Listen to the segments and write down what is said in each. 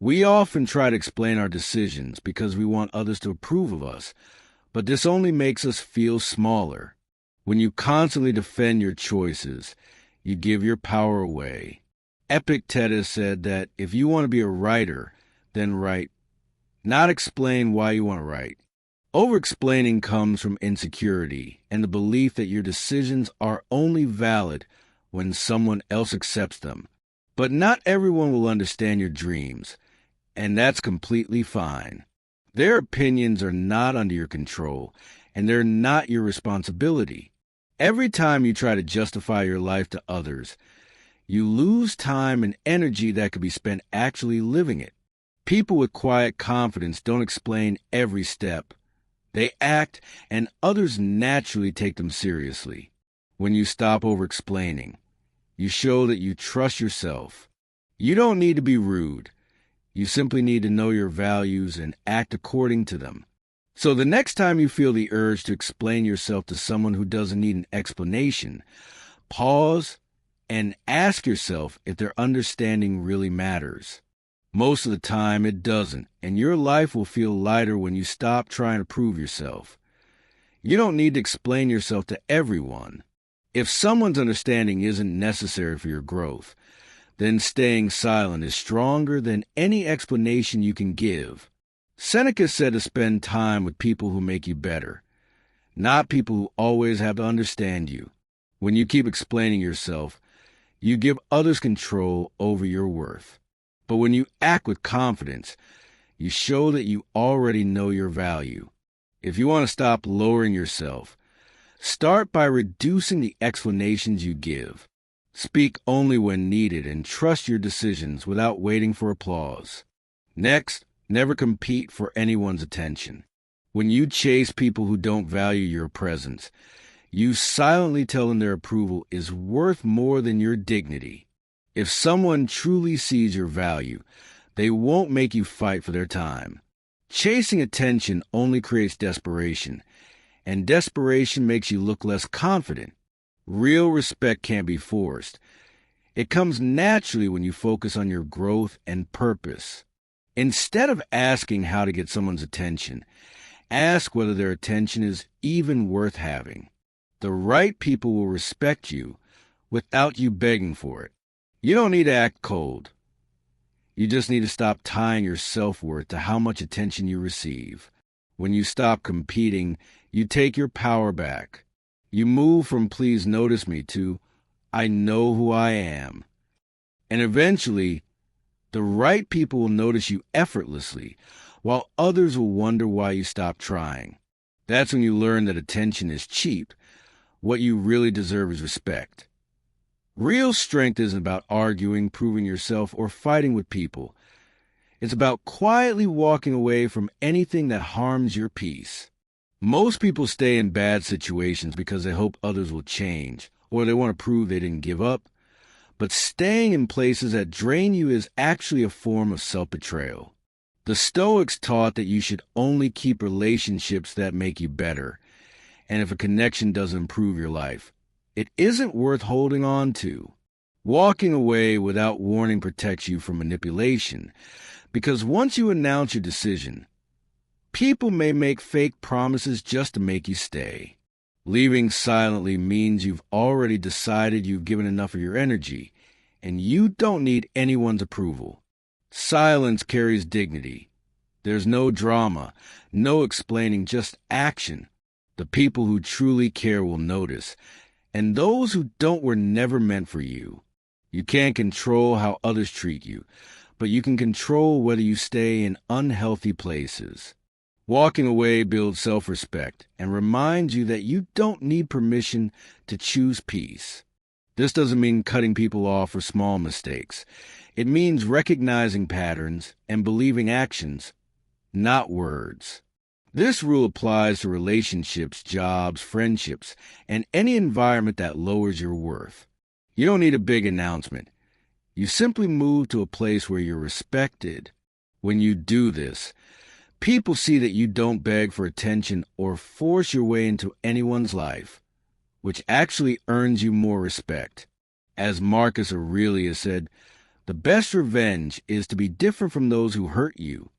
We often try to explain our decisions because we want others to approve of us, but this only makes us feel smaller. When you constantly defend your choices, you give your power away. Epictetus said that if you want to be a writer, then write, not explain why you want to write. Overexplaining comes from insecurity and the belief that your decisions are only valid when someone else accepts them. But not everyone will understand your dreams, and that's completely fine. Their opinions are not under your control, and they're not your responsibility. Every time you try to justify your life to others, you lose time and energy that could be spent actually living it. People with quiet confidence don't explain every step. They act, and others naturally take them seriously. When you stop over-explaining, you show that you trust yourself. You don't need to be rude. You simply need to know your values and act according to them. So the next time you feel the urge to explain yourself to someone who doesn't need an explanation, pause and ask yourself if their understanding really matters. Most of the time, it doesn't, and your life will feel lighter when you stop trying to prove yourself. You don't need to explain yourself to everyone. If someone's understanding isn't necessary for your growth, then staying silent is stronger than any explanation you can give. Seneca said to spend time with people who make you better, not people who always have to understand you. When you keep explaining yourself, you give others control over your worth. But when you act with confidence, you show that you already know your value. If you want to stop lowering yourself, start by reducing the explanations you give. Speak only when needed and trust your decisions without waiting for applause. Next, never compete for anyone's attention. When you chase people who don't value your presence, you silently tell them their approval is worth more than your dignity. If someone truly sees your value, they won't make you fight for their time. Chasing attention only creates desperation, and desperation makes you look less confident. Real respect can't be forced. It comes naturally when you focus on your growth and purpose. Instead of asking how to get someone's attention, ask whether their attention is even worth having. The right people will respect you without you begging for it. You don't need to act cold. You just need to stop tying your self-worth to how much attention you receive. When you stop competing, you take your power back. You move from please notice me to I know who I am. And eventually, the right people will notice you effortlessly, while others will wonder why you stopped trying. That's when you learn that attention is cheap. What you really deserve is respect. Real strength isn't about arguing, proving yourself, or fighting with people. It's about quietly walking away from anything that harms your peace. Most people stay in bad situations because they hope others will change, or they want to prove they didn't give up. But staying in places that drain you is actually a form of self-betrayal. The Stoics taught that you should only keep relationships that make you better, and if a connection doesn't improve your life, it isn't worth holding on to. Walking away without warning protects you from manipulation, because once you announce your decision, people may make fake promises just to make you stay. Leaving silently means you've already decided you've given enough of your energy, and you don't need anyone's approval. Silence carries dignity. There's no drama, no explaining, just action. The people who truly care will notice, and those who don't were never meant for you. You can't control how others treat you, but you can control whether you stay in unhealthy places. Walking away builds self-respect and reminds you that you don't need permission to choose peace. This doesn't mean cutting people off for small mistakes. It means recognizing patterns and believing actions, not words. This rule applies to relationships, jobs, friendships, and any environment that lowers your worth. You don't need a big announcement. You simply move to a place where you're respected. When you do this, people see that you don't beg for attention or force your way into anyone's life, which actually earns you more respect. As Marcus Aurelius said, The best revenge is to be different from those who hurt you.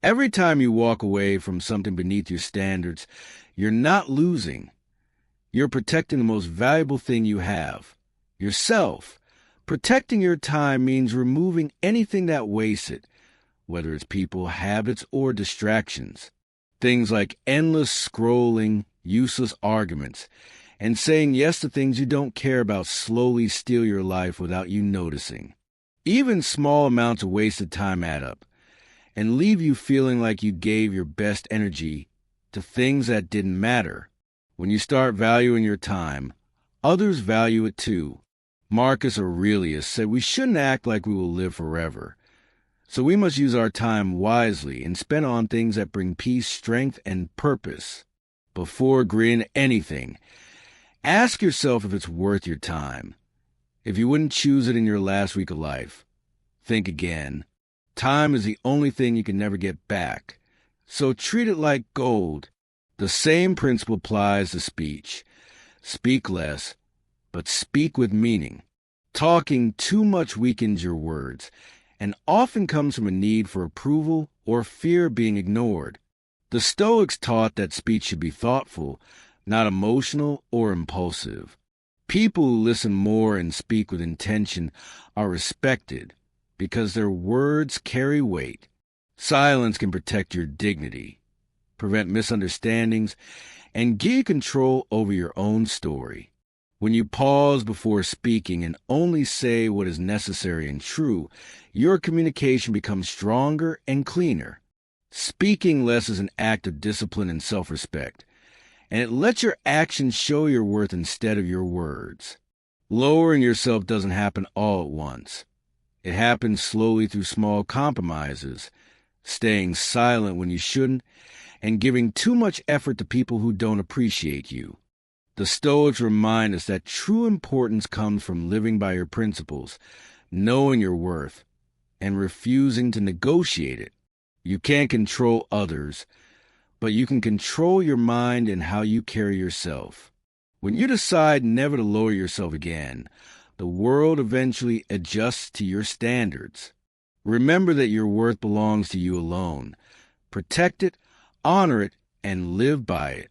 Every time you walk away from something beneath your standards, you're not losing. You're protecting the most valuable thing you have, yourself. Protecting your time means removing anything that wastes it, whether it's people, habits, or distractions. Things like endless scrolling, useless arguments, and saying yes to things you don't care about slowly steal your life without you noticing. Even small amounts of wasted time add up and leave you feeling like you gave your best energy to things that didn't matter. When you start valuing your time, others value it too. Marcus Aurelius said we shouldn't act like we will live forever. So we must use our time wisely and spend on things that bring peace, strength, and purpose. Before agreeing to anything, ask yourself if it's worth your time. If you wouldn't choose it in your last week of life, think again. Time is the only thing you can never get back, so treat it like gold. The same principle applies to speech. Speak less, but speak with meaning. Talking too much weakens your words, and often comes from a need for approval or fear of being ignored. The Stoics taught that speech should be thoughtful, not emotional or impulsive. People who listen more and speak with intention are respected because their words carry weight. Silence can protect your dignity, prevent misunderstandings, and give you control over your own story. When you pause before speaking and only say what is necessary and true, your communication becomes stronger and cleaner. Speaking less is an act of discipline and self-respect, and it lets your actions show your worth instead of your words. Lowering yourself doesn't happen all at once. It happens slowly through small compromises, staying silent when you shouldn't, and giving too much effort to people who don't appreciate you. The Stoics remind us that true importance comes from living by your principles, knowing your worth, and refusing to negotiate it. You can't control others, but you can control your mind and how you carry yourself. When you decide never to lower yourself again, the world eventually adjusts to your standards. Remember that your worth belongs to you alone. Protect it, honor it, and live by it.